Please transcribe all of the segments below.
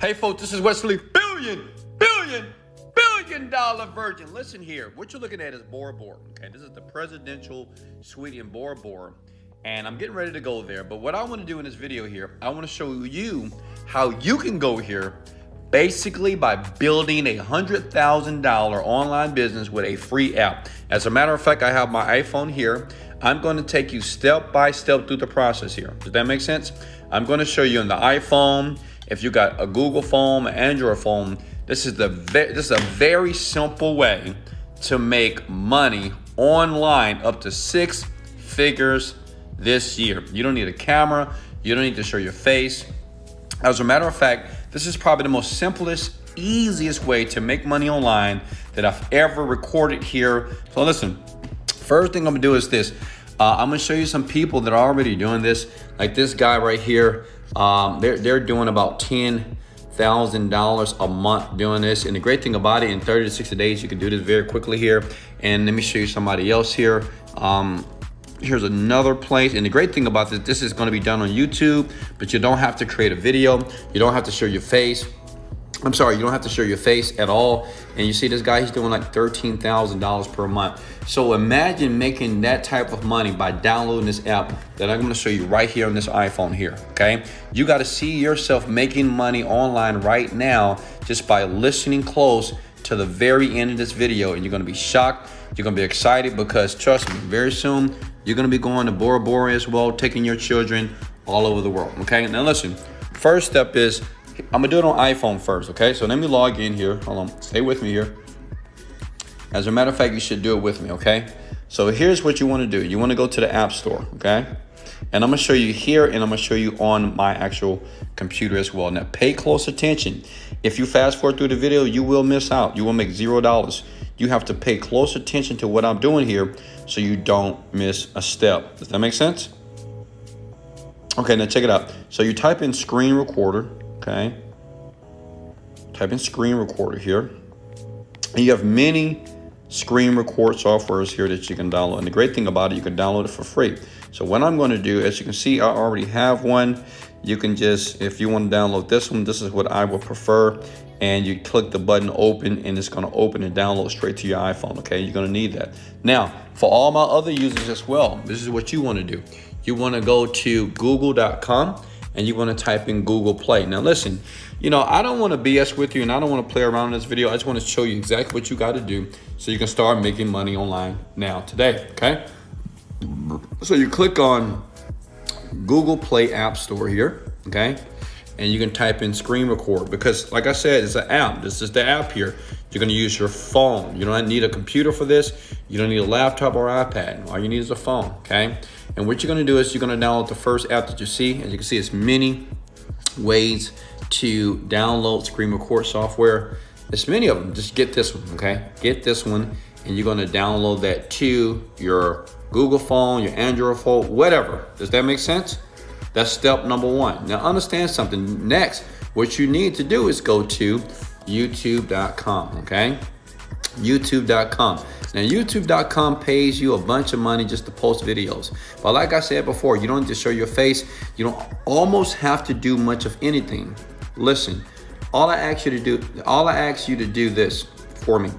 Hey folks, this is Wesley billion dollar virgin. Listen here, what you're looking at is Bora Bora. Okay, this is the presidential suite in Bora Bora, and I'm getting ready to go there. But what I want to do in this video here, I want to show you how you can go here basically by building a $100,000 online business with a free app. As a matter of fact, I have my iPhone here. I'm going to take you step by step through the process here. Does that make sense? I'm going to show you on the iPhone. If you got a Google phone, an Android phone, this is a very simple way to make money online up to 6 figures this year. You don't need a camera. You don't need to show your face. As a matter of fact, this is probably the most simplest, easiest way to make money online that I've ever recorded here. So listen, first thing I'm gonna do is this. I'm gonna show you some people that are already doing this. Like this guy right here, they're doing about $10,000 a month doing this. And the great thing about it, in 30 to 60 days, you can do this very quickly here. And let me show you somebody else here. Here's another place. And the great thing about this is going to be done on YouTube, but you don't have to create a video. You don't have to show your face. I'm sorry, you don't have to show your face at all. And you see this guy, he's doing like $13,000 per month. So imagine making that type of money by downloading this app that I'm gonna show you right here on this iPhone here, okay? You gotta see yourself making money online right now just by listening close to the very end of this video, and you're gonna be shocked. You're gonna be excited because trust me, very soon, you're gonna be going to Bora Bora as well, taking your children all over the world, okay? Now listen, first step is, I'm gonna do it on iPhone first, okay? So let me log in here. Hold on, stay with me here. As a matter of fact, you should do it with me, okay? So here's what you wanna do. You wanna go to the App Store, okay? And I'm gonna show you here, and I'm gonna show you on my actual computer as well. Now pay close attention. If you fast forward through the video, you will miss out. You will make $0. You have to pay close attention to what I'm doing here so you don't miss a step. Does that make sense? Okay, now check it out. So you type in screen recorder. Okay, type in screen recorder here. And you have many screen record softwares here that you can download. And the great thing about it, you can download it for free. So what I'm going to do, as you can see, I already have one. You can just, if you want to download this one, this is what I would prefer. And you click the button open, and it's going to open and download straight to your iPhone. Okay, you're going to need that. Now, for all my other users as well, this is what you want to do. You want to go to google.com. and you want to type in Google Play. Now listen, you know, I don't want to BS with you, and I don't want to play around in this video. I just want to show you exactly what you got to do so you can start making money online now today, okay? So you click on Google Play App Store here, okay? And you can type in screen record, because like I said, it's an app. This is the app here. You're going to use your phone. You don't need a computer for this. You don't need a laptop or iPad. All you need is a phone, okay? And what you're going to do is you're going to download the first app that you see. As you can see, it's many ways to download screen record software. There's many of them. Just get this one, okay? Get this one, and you're going to download that to your Google phone, your Android phone, whatever. Does that make sense? That's step number one. Now understand something. Next, what you need to do is go to youtube.com, okay? youtube.com. Now youtube.com pays you a bunch of money just to post videos. But like I said before, you don't need to show your face. You don't almost have to do much of anything. Listen, all I ask you to do this for me.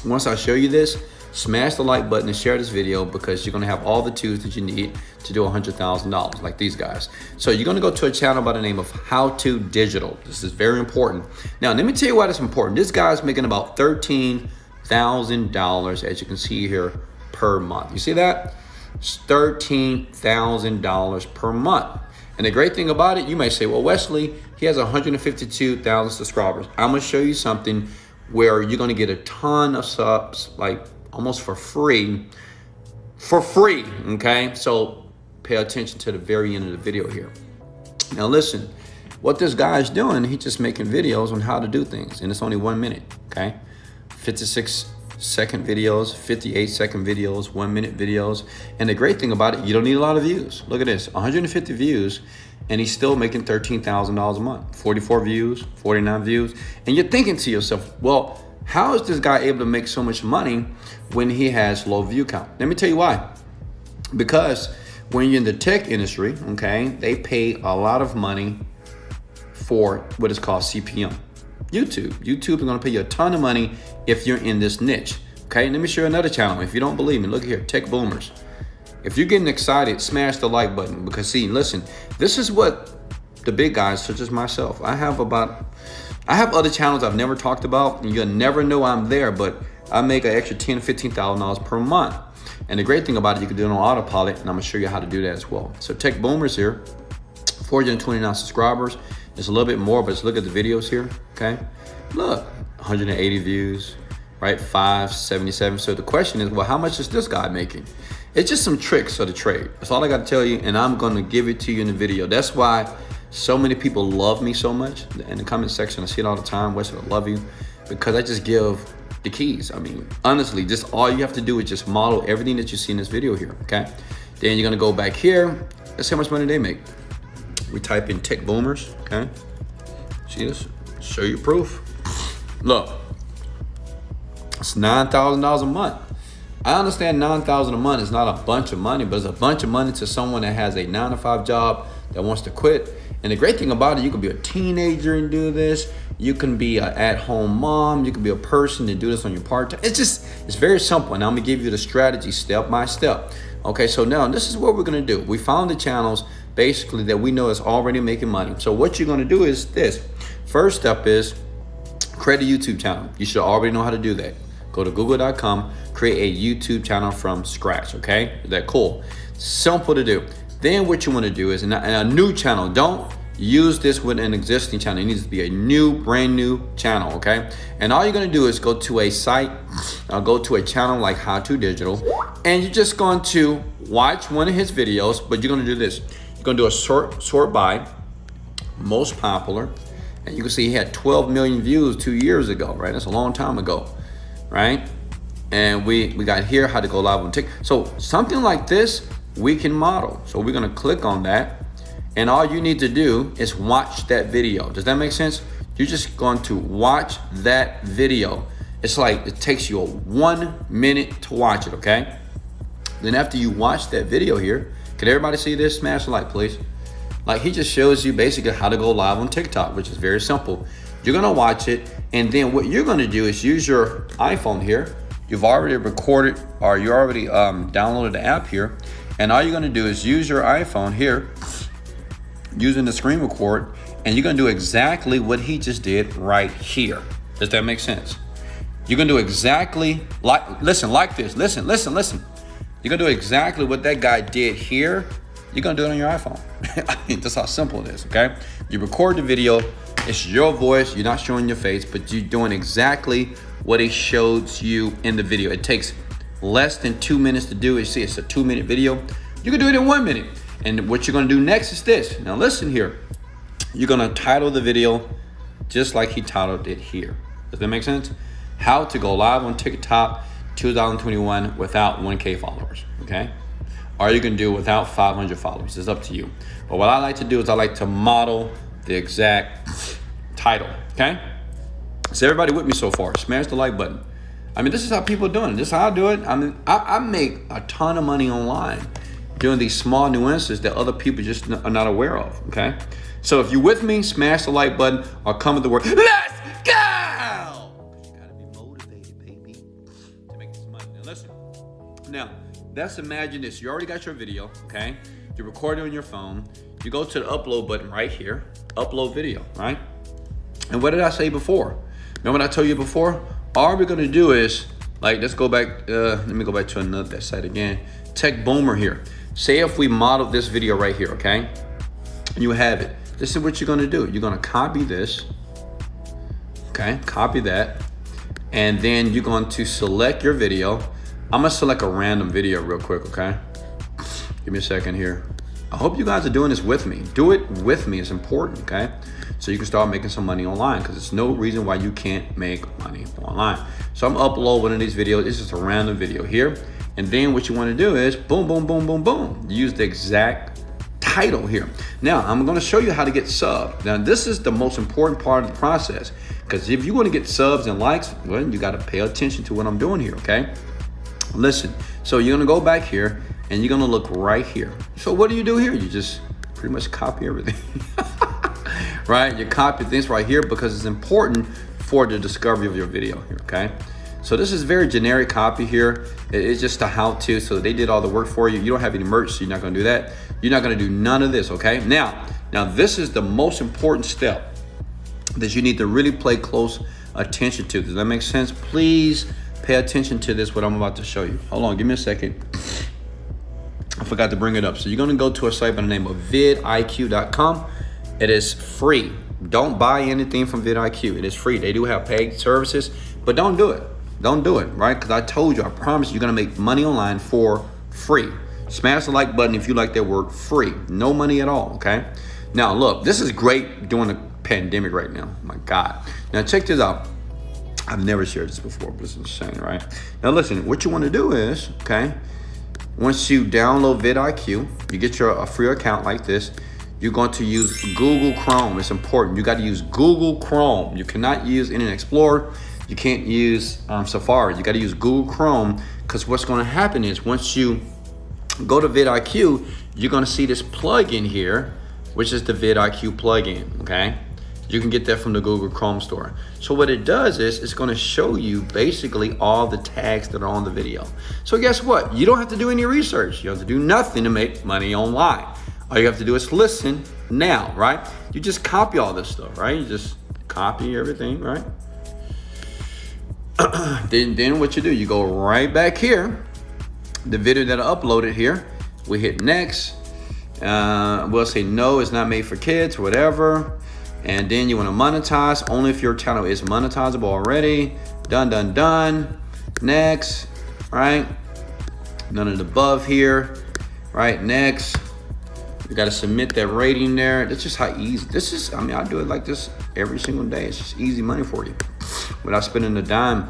Once I show you this, smash the like button and share this video, because you're gonna have all the tools that you need to do $100,000 like these guys. So you're gonna go to a channel by the name of How To Digital. This is very important. Now, let me tell you why it's important. This guy's making about $13,000, as you can see here, per month. You see that? It's $13,000 per month. And the great thing about it, you may say, well, Wesley, he has 152,000 subscribers. I'm gonna show you something where you're gonna get a ton of subs, like almost for free, okay? So pay attention to the very end of the video here. Now listen, what this guy is doing, he's just making videos on how to do things, and it's only 1 minute, okay? 56-second videos, 58-second videos, 1 minute videos. And the great thing about it, you don't need a lot of views. Look at this, 150 views, and he's still making $13,000 a month. 44 views, 49 views. And you're thinking to yourself, well, how is this guy able to make so much money when he has low view count? Let me tell you why. Because when you're in the tech industry, okay, they pay a lot of money for what is called CPM. YouTube is gonna pay you a ton of money if you're in this niche. Okay, let me show you another channel. If you don't believe me, look here, Tech Boomers. If you're getting excited, smash the like button, because see, listen, this is what the big guys, such as myself, I have other channels I've never talked about, and you'll never know I'm there, but I make an extra $10,000 to $15,000 per month. And the great thing about it, you can do it on autopilot, and I'm gonna show you how to do that as well. So Tech Boomers here, 429 subscribers. It's a little bit more, but let's look at the videos here, okay? Look, 180 views, right? 577. So the question is, well, how much is this guy making? It's just some tricks of the trade. That's all I got to tell you, and I'm gonna give it to you in the video. That's why so many people love me so much. In the comment section, I see it all the time. Wesley, I love you, because I just give the keys. I mean, honestly, just all you have to do is just model everything that you see in this video here, okay? Then you're gonna go back here. Let's see how much money they make. We type in Tech Boomers, okay? See this? Show you proof. Look, it's $9,000 a month. I understand $9,000 a month is not a bunch of money, but it's a bunch of money to someone that has a 9-to-5 job that wants to quit. And the great thing about it, you can be a teenager and do this. You can be an at-home mom. You can be a person and do this on your part-time. It's very simple. And I'm gonna give you the strategy step by step. Okay, so now this is what we're gonna do. We found the channels basically that we know is already making money. So what you're gonna do is this. First step is create a YouTube channel. You should already know how to do that. Go to google.com, create a YouTube channel from scratch, okay? Is that cool? Simple to do. Then what you wanna do is, in a new channel, don't use this with an existing channel. It needs to be a new, brand new channel, okay? And all you're gonna do is go to a site, go to a channel like How To Digital, and you're just going to watch one of his videos, but you're gonna do this. You're gonna do a sort by most popular, and you can see he had 12 million views 2 years ago, right? That's a long time ago, right? And we got here, how to go live on TikTok. So something like this, we can model. So we're gonna click on that, and all you need to do is watch that video. Does that make sense? You're just going to watch that video. It's like, it takes you 1 minute to watch it, okay? Then after you watch that video here, can everybody see this? Smash the like, please. Like, he just shows you basically how to go live on TikTok, which is very simple. You're gonna watch it, and then what you're gonna do is use your iPhone here. You've already recorded, or you already downloaded the app here, and all you're gonna do is use your iPhone here, using the screen record, and you're gonna do exactly what he just did right here. Does that make sense? You're gonna do exactly like, listen, like this, listen. You're gonna do exactly what that guy did here. You're gonna do it on your iPhone. I mean, that's how simple it is, okay? You record the video, it's your voice, you're not showing your face, but you're doing exactly what he shows you in the video. It takes less than 2 minutes to do. You see, it's a 2-minute video. You can do it in 1 minute. And what you're gonna do next is this. Now listen here. You're gonna title the video just like he titled it here. Does that make sense? How to go live on TikTok 2021 without 1K followers, okay? Or you can do without 500 followers. It's up to you. But what I like to do is I like to model the exact title, okay? So everybody with me so far, smash the like button. I mean, this is how people are doing it. This is how I do it. I mean, I make a ton of money online doing these small nuances that other people just are not aware of, okay? So if you're with me, smash the like button or comment the word, let's go! You gotta be motivated, baby, to make this money. Now listen, now, let's imagine this. You already got your video, okay? You record it on your phone. You go to the upload button right here, upload video, right? And what did I say before? Remember what I told you before? All we're gonna do is, like, let's go back, let me go back to that site again. Tech Boomer here. Say if we modeled this video right here, okay? You have it. This is what you're gonna do. You're gonna copy this, okay? Copy that. And then you're going to select your video. I'm gonna select a random video real quick, okay? Give me a second here. I hope you guys are doing this with me. Do it with me, it's important, okay? So you can start making some money online, because there's no reason why you can't make money online. So I'm gonna upload one of these videos. This is a random video here. And then what you wanna do is boom, boom, boom, boom, boom. Use the exact title here. Now, I'm gonna show you how to get subs. Now, this is the most important part of the process, because if you wanna get subs and likes, well, you gotta pay attention to what I'm doing here, okay? Listen, so you're gonna go back here and you're gonna look right here. So what do you do here? You just pretty much copy everything. right? You copy things right here because it's important for the discovery of your video here, okay? So this is very generic copy here. It's just a how-to, so they did all the work for you. You don't have any merch, so you're not gonna do that. You're not gonna do none of this, okay? Now this is the most important step that you need to really pay close attention to. Does that make sense? Please pay attention to this, what I'm about to show you. Hold on, give me a second. I forgot to bring it up. So you're gonna go to a site by the name of vidiq.com. It is free. Don't buy anything from vidiq. It is free. They do have paid services, but don't do it. Don't do it, right? Because I told you, I promise you're gonna make money online for free. Smash the like button if you like that word free. No money at all, okay? Now look, this is great during the pandemic right now. My God. Now check this out. I've never shared this before, but it's insane, right? Now listen, what you wanna do is, okay, once you download vidiq, you get a free account like this, you're going to use Google Chrome. It's important. You got to use Google Chrome. You cannot use Internet Explorer. You can't use Safari. You got to use Google Chrome, because what's going to happen is once you go to vidiq, you're going to see this plugin here, which is the vidiq plugin, okay? You can get that from the Google Chrome store. So what it does is it's gonna show you basically all the tags that are on the video. So guess what? You don't have to do any research. You don't have to do nothing to make money online. All you have to do is listen now, right? You just copy all this stuff, right? You just copy everything, right? then what you do, you go right back here, the video that I uploaded here, we hit next. We'll say no, it's not made for kids, whatever. And then you want to monetize only if your channel is monetizable already. Done. Next, right? None of the above here, right? Next, you got to submit that rating there. That's just how easy this is. I mean, I do it like this every single day. It's just easy money for you without spending a dime.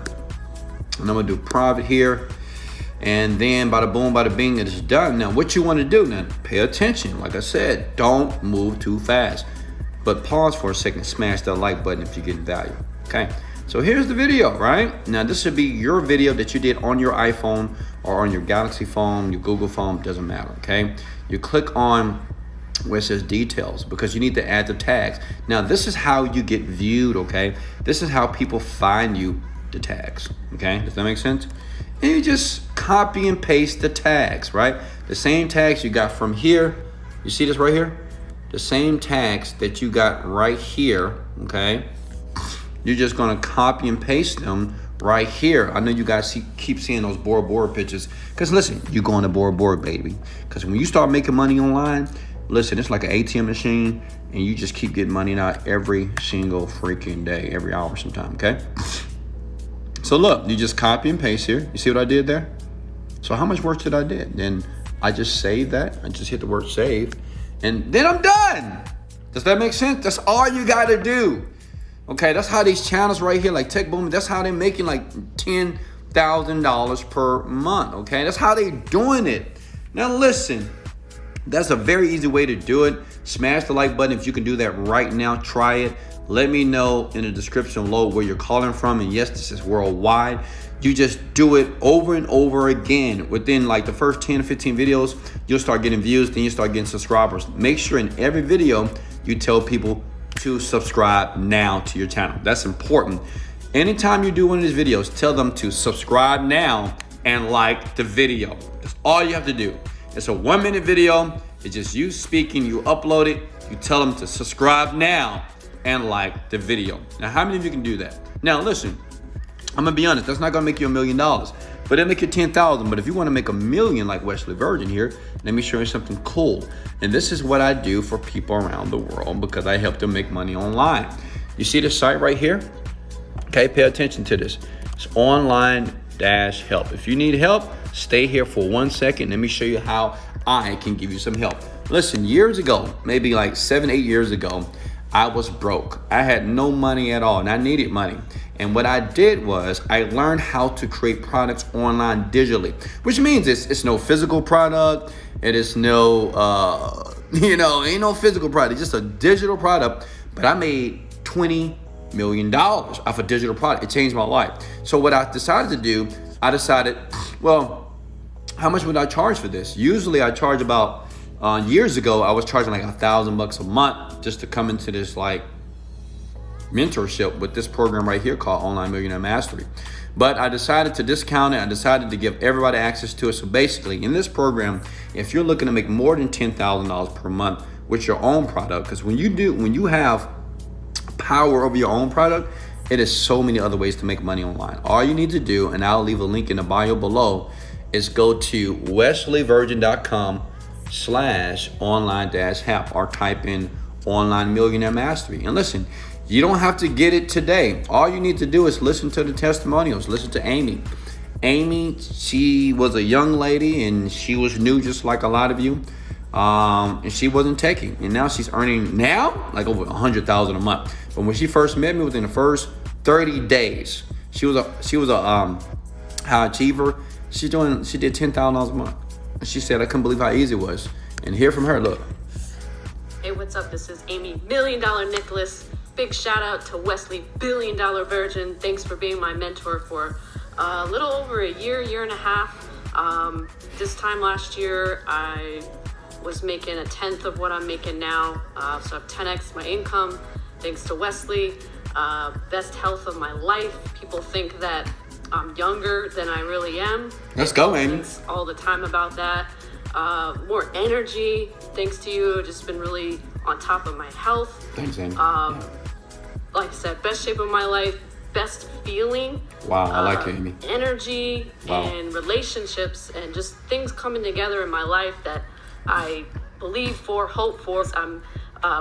And I'm gonna do private here, and then bada boom, bada bing, it is done. Now, what you want to do now? Pay attention. Like I said, don't move too fast. But pause for a second, smash that like button if you get value, okay? So here's the video, right? Now this should be your video that you did on your iPhone or on your Galaxy phone, your Google phone, doesn't matter, okay? You click on where it says details because you need to add the tags. Now this is how you get viewed, okay? This is how people find you, the tags, okay? Does that make sense? And you just copy and paste the tags, right? The same tags you got from here. You see this right here? The same tags that you got right here, okay? You're just gonna copy and paste them right here. I know you guys keep seeing those Bora Bora pictures, because listen, you're going to Bora Bora, baby. Because when you start making money online, listen, it's like an ATM machine, and you just keep getting money out every single freaking day, every hour sometime, okay? So look, you just copy and paste here. You see what I did there? So how much work did I do? Then I just saved that. I just hit the word save. And then I'm done. Does that make sense? That's all you gotta do. Okay, that's how these channels right here, like Tech Boom, that's how they're making like $10,000 per month, okay? That's how they doing it. Now listen, that's a very easy way to do it. Smash the like button if you can do that right now. Try it. Let me know in the description below where you're calling from. And yes, this is worldwide. You just do it over and over again. Within like the first 10 or 15 videos, you'll start getting views, then you start getting subscribers. Make sure in every video you tell people to subscribe now to your channel. That's important. Anytime you do one of these videos, tell them to subscribe now and like the video. That's all you have to do. It's a 1-minute video. It's just you speaking, you upload it, you tell them to subscribe now and like the video. Now, how many of you can do that? Now, listen, I'm gonna be honest, that's not gonna make you $1 million, but it'll make you 10,000. But if you wanna make $1 million like Wesley Virgin here, let me show you something cool. And this is what I do for people around the world because I help them make money online. You see this site right here? Okay, pay attention to this. It's online-help. If you need help, stay here for 1 second. Let me show you how I can give you some help. Listen, years ago, maybe like 7, 8 years ago, I was broke. I had no money at all and I needed money. And what I did was I learned how to create products online digitally, which means it's no physical product. It is no, ain't no physical product, it's just a digital product. But I made $20 million off a digital product. It changed my life. So what I decided to do, well, how much would I charge for this? Usually I charge about Years ago, I was charging like $1,000 a month just to come into this like mentorship with this program right here called Online Millionaire Mastery. But I decided to discount it. I decided to give everybody access to it. So basically, in this program, if you're looking to make more than $10,000 per month with your own product, because when you have power over your own product, it is so many other ways to make money online. All you need to do, and I'll leave a link in the bio below, is go to wesleyvirgin.com/online-help or type in Online Millionaire Mastery. And listen, you don't have to get it today. All you need to do is listen to the testimonials. Listen to Amy. Amy, she was a young lady and she was new just like a lot of you. And she wasn't taking. And now she's earning like over $100,000 a month. But when she first met me, within the first 30 days, she was a high achiever. She did $10,000 a month. And she said, I couldn't believe how easy it was. And hear from her, look. Hey, what's up? This is Amy, $1 Million Nicholas. Big shout out to Wesley, $1 Billion Virgin. Thanks for being my mentor for a little over a year and a half. This time last year, I was making 1/10 of what I'm making now. So I've 10x my income thanks to Wesley. Best health of my life. People think that I'm younger than I really am. Let's go, Amy. Thanks all the time about that. More energy thanks to you. Just been really on top of my health. Thanks, Amy. Like I said, best shape of my life, best feeling. Wow, I like it, Amy. Energy and relationships and just things coming together in my life that I believe for, hope for. I'm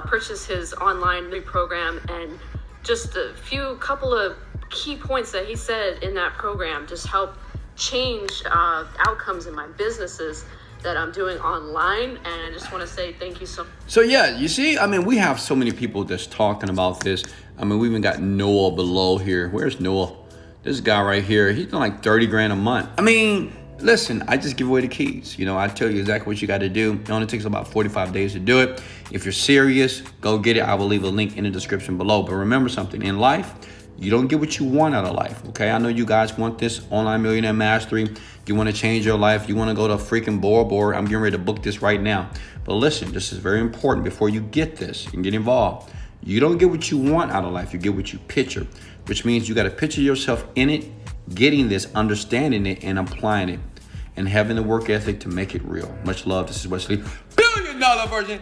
purchased his online program, and just a couple of key points that he said in that program just help change outcomes in my businesses that I'm doing online. And I just want to say thank you so much. So yeah, you see, I mean, we have so many people just talking about this. I mean, we even got Noah below here. Where's Noah? This guy right here, he's doing like 30 grand a month. I mean, listen, I just give away the keys. You know, I tell you exactly what you got to do. It only takes about 45 days to do it. If you're serious, go get it. I will leave a link in the description below. But remember something, in life, you don't get what you want out of life, okay? I know you guys want this Online Millionaire Mastery. You want to change your life. You want to go to a freaking Bora Bora. I'm getting ready to book this right now. But listen, this is very important before you get this and get involved. You don't get what you want out of life. You get what you picture, which means you got to picture yourself in it, getting this, understanding it, and applying it, and having the work ethic to make it real. Much love. This is Wesley, $1 Billion Virgin.